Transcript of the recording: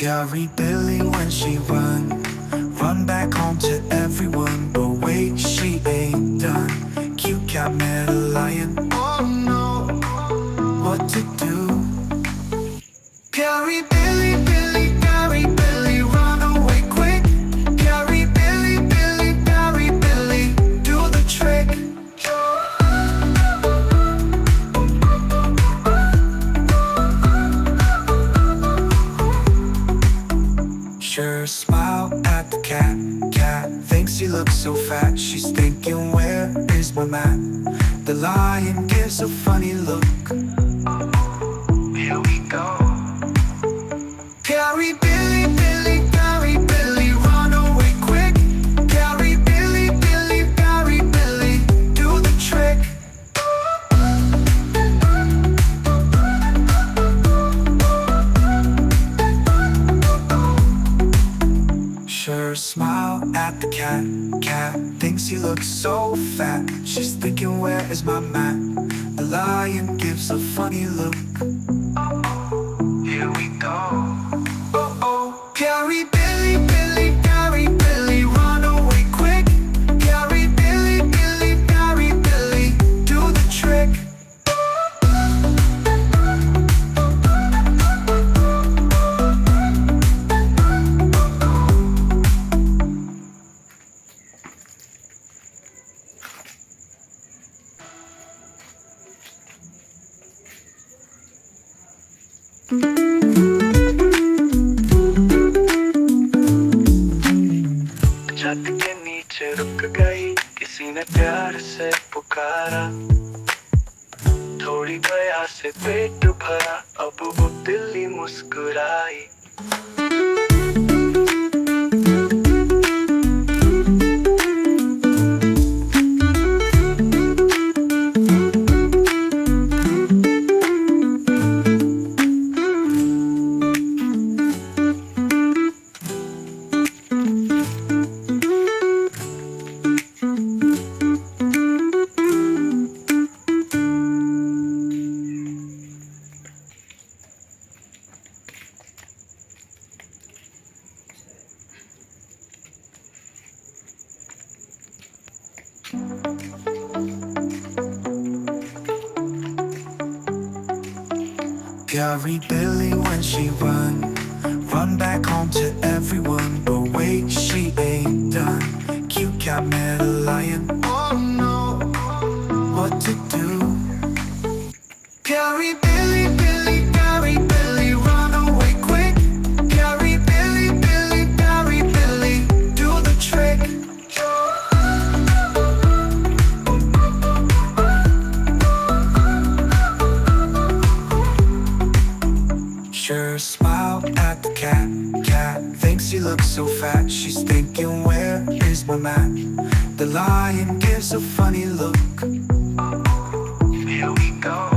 Carry Billy when she run back home to everyone. But wait, she ain't done. Cute cat met a lion. Oh no, what to do? Carry Billy, Billy, carry Billy, run away quick. Carry Billy, Billy, carry Billy, do the trick. Sure, smile at the cat. Cat thinks he looks so fat. She's thinking, where is my mat? The lion gives a funny look. Here we go. Carry Billy, Billy, carry Billy, run away quick. Carry Billy, Billy, carry Billy, do the trick. Sure, smile at the cat. Cat thinks he looks so fat. She's thinking, where is my mat? The lion gives a funny look. Here we go. Oh oh, carry Billy, Billy, carry Billy, run away quick. Carry Billy, Billy, carry Billy, do the trick. छत के नीचे रुक गई, किसी ने प्यार से पुकारा। थोड़ी दया से पेट भरा, अब वो दिल्ली मुस्कुराई। Carry Billy when she run back home to everyone. But wait, she ain't done. Cute cat met a lion. Oh no, what to do? Carry Billy, Billy, carry Billy, run away quick. Carry Billy, Billy, carry Billy, do the trick. Sure, smile at the cat. Cat thinks he looks so fat. She's thinking, where is my mat? The lion gives a funny look. Here we go.